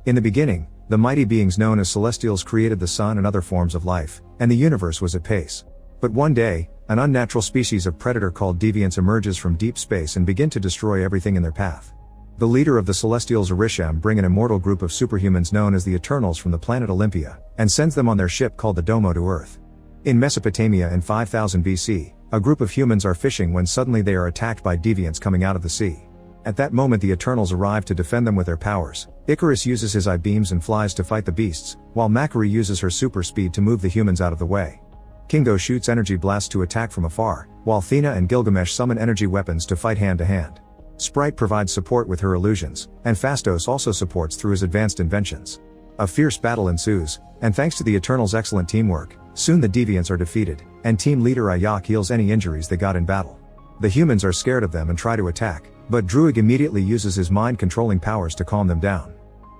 In the beginning, the mighty beings known as celestials created the sun and other forms of life, and the universe was at pace. But one day, an unnatural species of predator called deviants emerges from deep space and begin to destroy everything in their path. The leader of the celestials, Orisham, bring an immortal group of superhumans known as the Eternals from the planet Olympia, and sends them on their ship called the Domo to Earth. In Mesopotamia in 5000 BC, a group of humans are fishing when suddenly they are attacked by deviants coming out of the sea. At that moment the Eternals arrive to defend them with their powers. Icarus uses his eye beams and flies to fight the beasts, while Makari uses her super speed to move the humans out of the way. Kingo shoots energy blasts to attack from afar, while Thena and Gilgamesh summon energy weapons to fight hand to hand. Sprite provides support with her illusions, and Phastos also supports through his advanced inventions. A fierce battle ensues, and thanks to the Eternals' excellent teamwork, soon the deviants are defeated, and team leader Ayak heals any injuries they got in battle. The humans are scared of them and try to attack, but Druig immediately uses his mind-controlling powers to calm them down.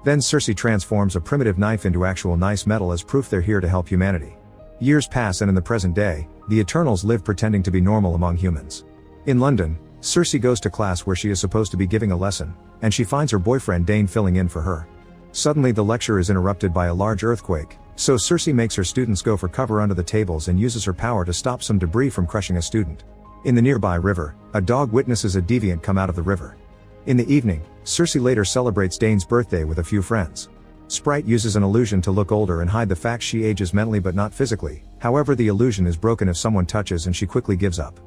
Then Circe transforms a primitive knife into actual nice metal as proof they're here to help humanity. Years pass and in the present day, the Eternals live pretending to be normal among humans. In London, Circe goes to class where she is supposed to be giving a lesson, and she finds her boyfriend Dane filling in for her. Suddenly the lecture is interrupted by a large earthquake, so Circe makes her students go for cover under the tables and uses her power to stop some debris from crushing a student. In the nearby river, a dog witnesses a deviant come out of the river. In the evening, Circe later celebrates Dane's birthday with a few friends. Sprite uses an illusion to look older and hide the fact she ages mentally but not physically, however the illusion is broken if someone touches and she quickly gives up.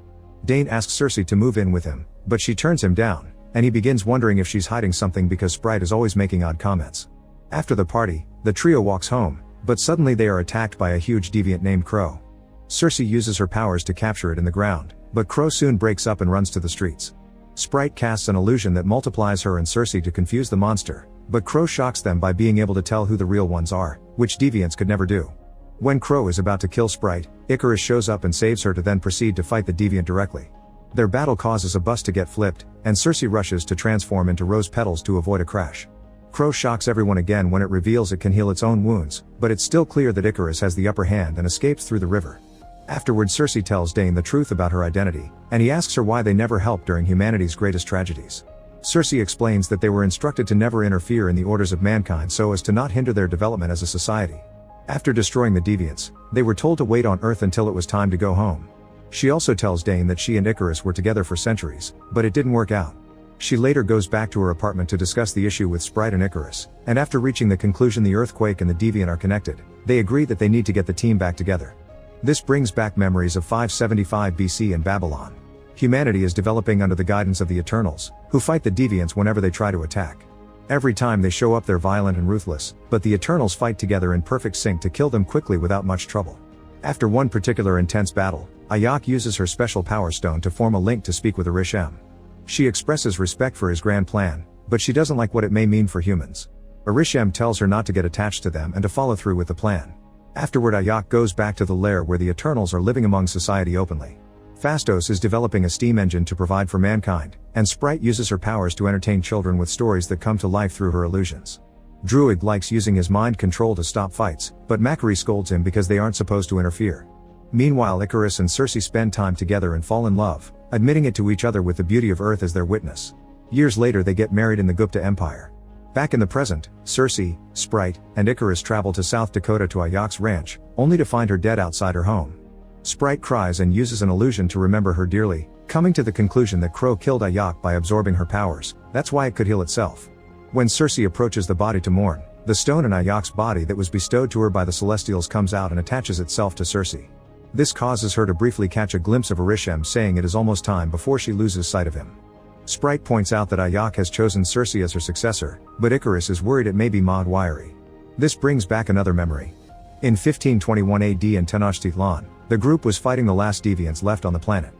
Dane asks Circe to move in with him, but she turns him down, and he begins wondering if she's hiding something because Sprite is always making odd comments. After the party, the trio walks home, but suddenly they are attacked by a huge deviant named Crow. Circe uses her powers to capture it in the ground, but Crow soon breaks up and runs to the streets. Sprite casts an illusion that multiplies her and Circe to confuse the monster, but Crow shocks them by being able to tell who the real ones are, which deviants could never do. When Crow is about to kill Sprite, Icarus shows up and saves her to then proceed to fight the deviant directly. Their battle causes a bus to get flipped, and Circe rushes to transform into rose petals to avoid a crash. Crow shocks everyone again when it reveals it can heal its own wounds, but it's still clear that Icarus has the upper hand and escapes through the river. Afterward Circe tells Dane the truth about her identity, and he asks her why they never helped during humanity's greatest tragedies. Circe explains that they were instructed to never interfere in the orders of mankind so as to not hinder their development as a society. After destroying the deviants, they were told to wait on Earth until it was time to go home. She also tells Dane that she and Icarus were together for centuries, but it didn't work out. She later goes back to her apartment to discuss the issue with Sprite and Icarus, and after reaching the conclusion the earthquake and the deviant are connected, they agree that they need to get the team back together. This brings back memories of 575 BC in Babylon. Humanity is developing under the guidance of the Eternals, who fight the deviants whenever they try to attack. Every time they show up they're violent and ruthless, but the Eternals fight together in perfect sync to kill them quickly without much trouble. After one particular intense battle, Ayak uses her special power stone to form a link to speak with Orisham. She expresses respect for his grand plan, but she doesn't like what it may mean for humans. Orisham tells her not to get attached to them and to follow through with the plan. Afterward Ayak goes back to the lair where the Eternals are living among society openly. Phastos is developing a steam engine to provide for mankind, and Sprite uses her powers to entertain children with stories that come to life through her illusions. Druig likes using his mind control to stop fights, but Makari scolds him because they aren't supposed to interfere. Meanwhile Icarus and Circe spend time together and fall in love, admitting it to each other with the beauty of Earth as their witness. Years later they get married in the Gupta Empire. Back in the present, Circe, Sprite, and Icarus travel to South Dakota to Ayak's ranch, only to find her dead outside her home. Sprite cries and uses an illusion to remember her dearly, coming to the conclusion that Crow killed Ayak by absorbing her powers, that's why it could heal itself. When Circe approaches the body to mourn, the stone in Ayak's body that was bestowed to her by the Celestials comes out and attaches itself to Circe. This causes her to briefly catch a glimpse of Orisham saying it is almost time before she loses sight of him. Sprite points out that Ayak has chosen Circe as her successor, but Icarus is worried it may be Maud Wiry. This brings back another memory. In 1521 AD in Tenochtitlan, the group was fighting the last deviants left on the planet.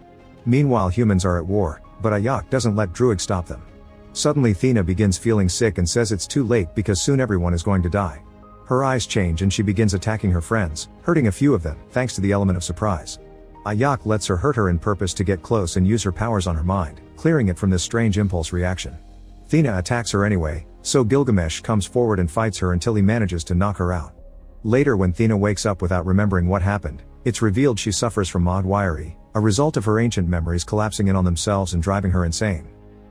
Meanwhile humans are at war, but Ayak doesn't let Druig stop them. Suddenly Thena begins feeling sick and says it's too late because soon everyone is going to die. Her eyes change and she begins attacking her friends, hurting a few of them, thanks to the element of surprise. Ayak lets her hurt her in purpose to get close and use her powers on her mind, clearing it from this strange impulse reaction. Thena attacks her anyway, so Gilgamesh comes forward and fights her until he manages to knock her out. Later when Thena wakes up without remembering what happened, it's revealed she suffers from Maud Wiry, a result of her ancient memories collapsing in on themselves and driving her insane.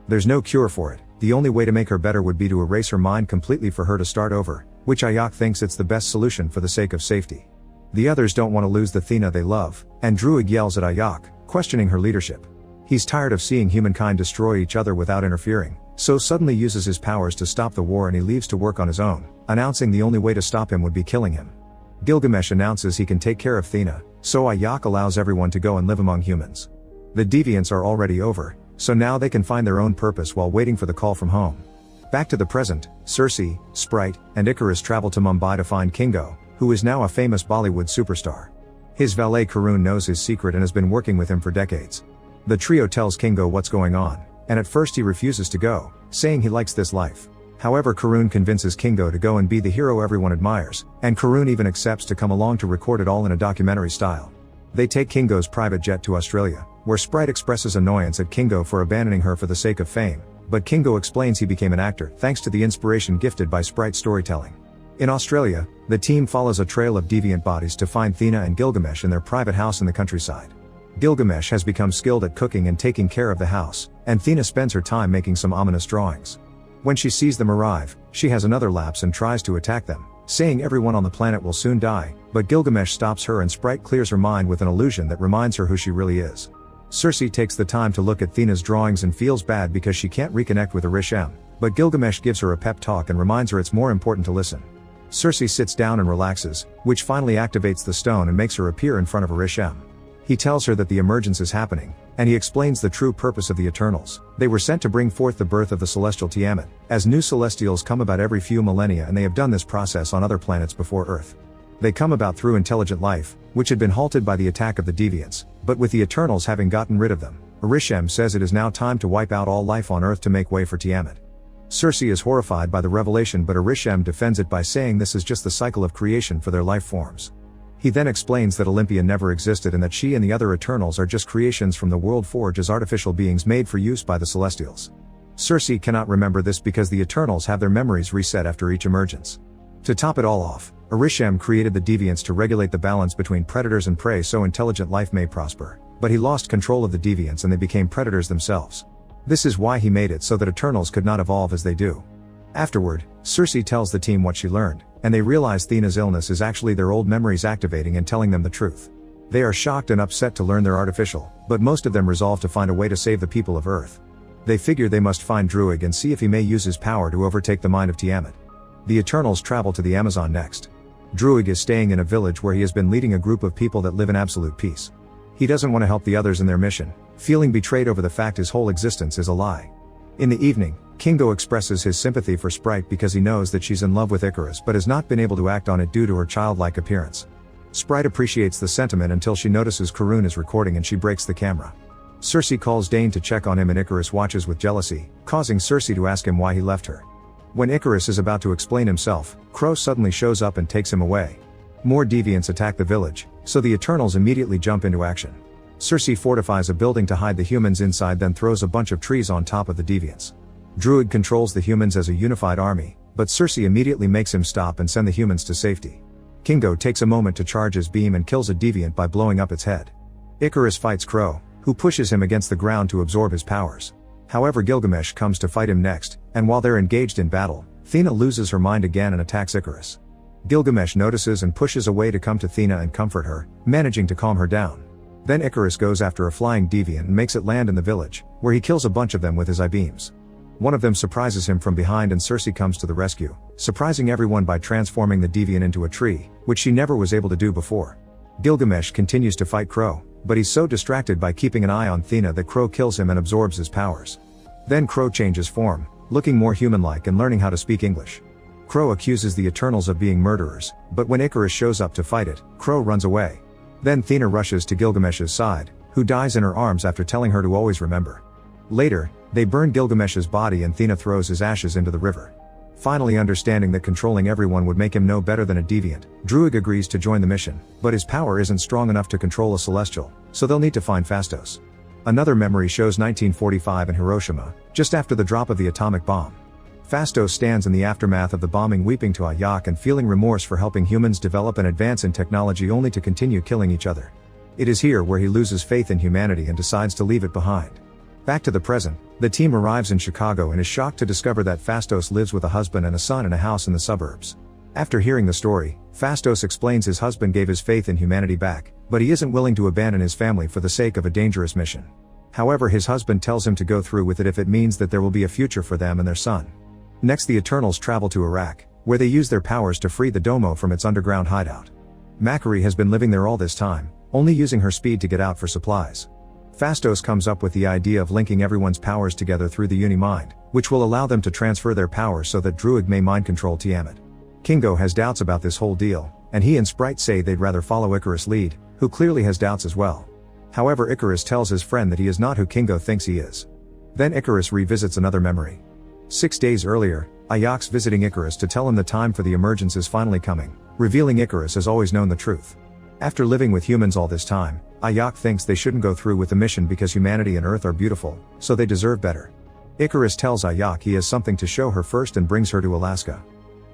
There's no cure for it, The only way to make her better would be to erase her mind completely for her to start over, which Ayok thinks it's the best solution for the sake of safety. The others don't want to lose the Thena they love, and Druig yells at Ayok, questioning her leadership. He's tired of seeing humankind destroy each other without interfering, so suddenly uses his powers to stop the war and he leaves to work on his own, announcing the only way to stop him would be killing him. Gilgamesh announces he can take care of Thena, so Ayok allows everyone to go and live among humans. The deviants are already over, so now they can find their own purpose while waiting for the call from home. Back to the present, Circe, Sprite, and Icarus travel to Mumbai to find Kingo, who is now a famous Bollywood superstar. His valet Karun knows his secret and has been working with him for decades. The trio tells Kingo what's going on, and at first he refuses to go, saying he likes this life. However, Karun convinces Kingo to go and be the hero everyone admires, and Karun even accepts to come along to record it all in a documentary style. They take Kingo's private jet to Australia, where Sprite expresses annoyance at Kingo for abandoning her for the sake of fame, but Kingo explains he became an actor thanks to the inspiration gifted by Sprite's storytelling. In Australia, the team follows a trail of deviant bodies to find Thena and Gilgamesh in their private house in the countryside. Gilgamesh has become skilled at cooking and taking care of the house, and Thena spends her time making some ominous drawings. When she sees them arrive, she has another lapse and tries to attack them, saying everyone on the planet will soon die, but Gilgamesh stops her and Sprite clears her mind with an illusion that reminds her who she really is. Circe takes the time to look at Thena's drawings and feels bad because she can't reconnect with Arishem, but Gilgamesh gives her a pep talk and reminds her it's more important to listen. Circe sits down and relaxes, which finally activates the stone and makes her appear in front of Arishem. He tells her that the emergence is happening, and he explains the true purpose of the Eternals. They were sent to bring forth the birth of the celestial Tiamat, as new celestials come about every few millennia, and they have done this process on other planets before Earth. They come about through intelligent life, which had been halted by the attack of the deviants, but with the Eternals having gotten rid of them, Arishem says it is now time to wipe out all life on Earth to make way for Tiamat. Circe is horrified by the revelation, but Arishem defends it by saying this is just the cycle of creation for their life forms. He then explains that Olympia never existed and that she and the other Eternals are just creations from the world forge as artificial beings made for use by the Celestials. Circe cannot remember this because the Eternals have their memories reset after each emergence. To top it all off, Arishem created the deviants to regulate the balance between predators and prey so intelligent life may prosper, but he lost control of the deviants and they became predators themselves. This is why he made it so that Eternals could not evolve as they do. Afterward, Circe tells the team what she learned, and they realize Thena's illness is actually their old memories activating and telling them the truth. They are shocked and upset to learn they're artificial, but most of them resolve to find a way to save the people of Earth. They figure they must find Druig and see if he may use his power to overtake the mind of Tiamat. The Eternals travel to the Amazon next. Druig is staying in a village where he has been leading a group of people that live in absolute peace. He doesn't want to help the others in their mission, feeling betrayed over the fact his whole existence is a lie. In the evening, Kingo expresses his sympathy for Sprite because he knows that she's in love with Icarus but has not been able to act on it due to her childlike appearance. Sprite appreciates the sentiment until she notices Karun is recording and she breaks the camera. Circe calls Dane to check on him and Icarus watches with jealousy, causing Circe to ask him why he left her. When Icarus is about to explain himself, Crow suddenly shows up and takes him away. More deviants attack the village, so the Eternals immediately jump into action. Circe fortifies a building to hide the humans inside, then throws a bunch of trees on top of the deviants. Druig controls the humans as a unified army, but Circe immediately makes him stop and send the humans to safety. Kingo takes a moment to charge his beam and kills a deviant by blowing up its head. Icarus fights Crow, who pushes him against the ground to absorb his powers. However, Gilgamesh comes to fight him next, and while they're engaged in battle, Thena loses her mind again and attacks Icarus. Gilgamesh notices and pushes away to come to Thena and comfort her, managing to calm her down. Then Icarus goes after a flying deviant and makes it land in the village, where he kills a bunch of them with his I-beams. One of them surprises him from behind and Circe comes to the rescue, surprising everyone by transforming the deviant into a tree, which she never was able to do before. Gilgamesh continues to fight Crow, but he's so distracted by keeping an eye on Thena that Crow kills him and absorbs his powers. Then Crow changes form, looking more human-like and learning how to speak English. Crow accuses the Eternals of being murderers, but when Icarus shows up to fight it, Crow runs away. Then Thena rushes to Gilgamesh's side, who dies in her arms after telling her to always remember. Later, they burn Gilgamesh's body and Thena throws his ashes into the river. Finally, understanding that controlling everyone would make him no better than a deviant, Druig agrees to join the mission, but his power isn't strong enough to control a celestial, so they'll need to find Phastos. Another memory shows 1945 in Hiroshima, just after the drop of the atomic bomb. Phastos stands in the aftermath of the bombing weeping to Ayok and feeling remorse for helping humans develop and advance in technology only to continue killing each other. It is here where he loses faith in humanity and decides to leave it behind. Back to the present, the team arrives in Chicago and is shocked to discover that Fastos lives with a husband and a son in a house in the suburbs. After hearing the story, Fastos explains his husband gave his faith in humanity back, but he isn't willing to abandon his family for the sake of a dangerous mission. However, his husband tells him to go through with it if it means that there will be a future for them and their son. Next, the Eternals travel to Iraq, where they use their powers to free the Domo from its underground hideout. Makari has been living there all this time, only using her speed to get out for supplies. Fastos comes up with the idea of linking everyone's powers together through the Uni-Mind, which will allow them to transfer their powers so that Druig may mind control Tiamat. Kingo has doubts about this whole deal, and he and Sprite say they'd rather follow Icarus' lead, who clearly has doubts as well. However, Icarus tells his friend that he is not who Kingo thinks he is. Then Icarus revisits another memory. 6 days earlier, Ayak's visiting Icarus to tell him the time for the emergence is finally coming, revealing Icarus has always known the truth. After living with humans all this time, Ayak thinks they shouldn't go through with the mission because humanity and Earth are beautiful, so they deserve better. Icarus tells Ayak he has something to show her first and brings her to Alaska.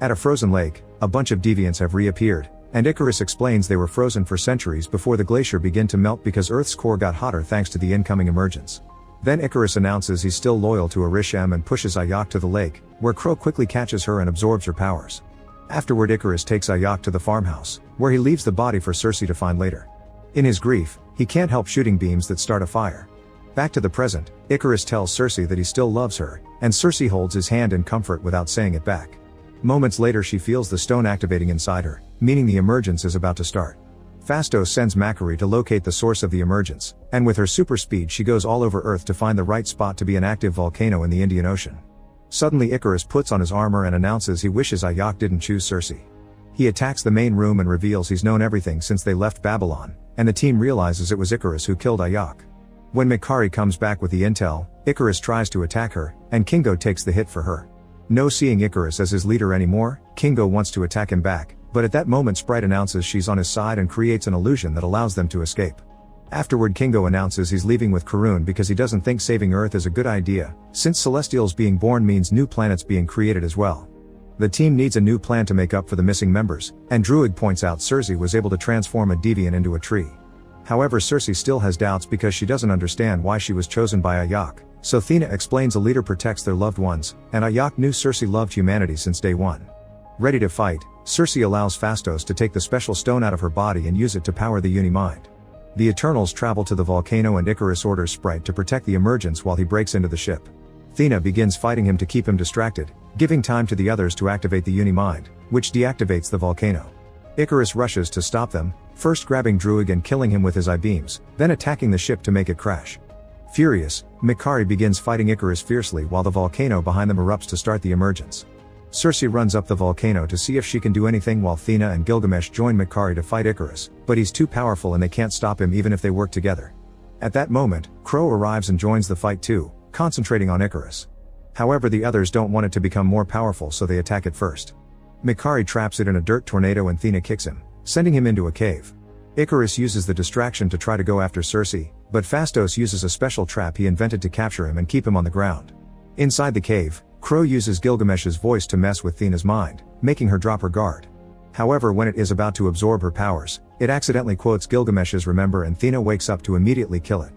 At a frozen lake, a bunch of deviants have reappeared, and Icarus explains they were frozen for centuries before the glacier began to melt because Earth's core got hotter thanks to the incoming emergence. Then Icarus announces he's still loyal to Arishem and pushes Ayak to the lake, where Crow quickly catches her and absorbs her powers. Afterward, Icarus takes Ayak to the farmhouse, where he leaves the body for Circe to find later. In his grief, he can't help shooting beams that start a fire. Back to the present, Icarus tells Circe that he still loves her, and Circe holds his hand in comfort without saying it back. Moments later, she feels the stone activating inside her, meaning the emergence is about to start. Fastos sends Makari to locate the source of the emergence, and with her super speed she goes all over Earth to find the right spot to be an active volcano in the Indian Ocean. Suddenly Icarus puts on his armor and announces he wishes Ayak didn't choose Circe. He attacks the main room and reveals he's known everything since they left Babylon, and the team realizes it was Icarus who killed Ayak. When Makari comes back with the intel, Icarus tries to attack her, and Kingo takes the hit for her. No seeing Icarus as his leader anymore, Kingo wants to attack him back, but at that moment Sprite announces she's on his side and creates an illusion that allows them to escape. Afterward, Kingo announces he's leaving with Karun because he doesn't think saving Earth is a good idea, since Celestials being born means new planets being created as well. The team needs a new plan to make up for the missing members, and Druig points out Circe was able to transform a deviant into a tree. However, Circe still has doubts because she doesn't understand why she was chosen by Ayak, so Thena explains a leader protects their loved ones, and Ayak knew Circe loved humanity since day one. Ready to fight, Circe allows Fastos to take the special stone out of her body and use it to power the Uni-Mind. The Eternals travel to the volcano and Icarus orders Sprite to protect the emergence while he breaks into the ship. Thena begins fighting him to keep him distracted, giving time to the others to activate the Uni-Mind, which deactivates the volcano. Icarus rushes to stop them, first grabbing Druig and killing him with his eye-beams, then attacking the ship to make it crash. Furious, Makari begins fighting Icarus fiercely while the volcano behind them erupts to start the emergence. Circe runs up the volcano to see if she can do anything while Thena and Gilgamesh join Makari to fight Icarus, but he's too powerful and they can't stop him even if they work together. At that moment, Crow arrives and joins the fight too, concentrating on Icarus. However, the others don't want it to become more powerful, so they attack it first. Makari traps it in a dirt tornado and Thena kicks him, sending him into a cave. Icarus uses the distraction to try to go after Circe, but Fastos uses a special trap he invented to capture him and keep him on the ground. Inside the cave, Crow uses Gilgamesh's voice to mess with Thena's mind, making her drop her guard. However, when it is about to absorb her powers, it accidentally quotes Gilgamesh's remember and Thena wakes up to immediately kill it.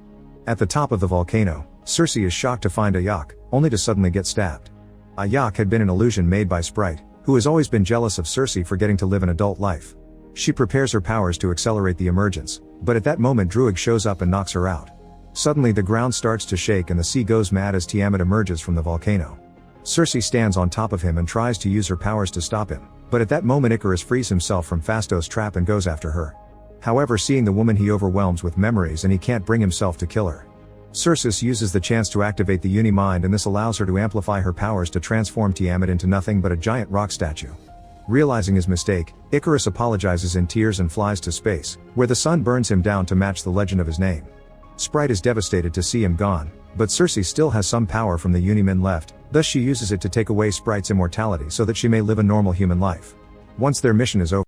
At the top of the volcano, Circe is shocked to find Ayak, only to suddenly get stabbed. Ayak had been an illusion made by Sprite, who has always been jealous of Circe for getting to live an adult life. She prepares her powers to accelerate the emergence, but at that moment Druig shows up and knocks her out. Suddenly the ground starts to shake and the sea goes mad as Tiamat emerges from the volcano. Circe stands on top of him and tries to use her powers to stop him, but at that moment Icarus frees himself from Fastos' trap and goes after her. However, seeing the woman he overwhelms with memories and he can't bring himself to kill her. Circe uses the chance to activate the Uni-Mind, and this allows her to amplify her powers to transform Tiamat into nothing but a giant rock statue. Realizing his mistake, Icarus apologizes in tears and flies to space, where the sun burns him down to match the legend of his name. Sprite is devastated to see him gone, but Circe still has some power from the Uni-Mind left, thus she uses it to take away Sprite's immortality so that she may live a normal human life. Once their mission is over,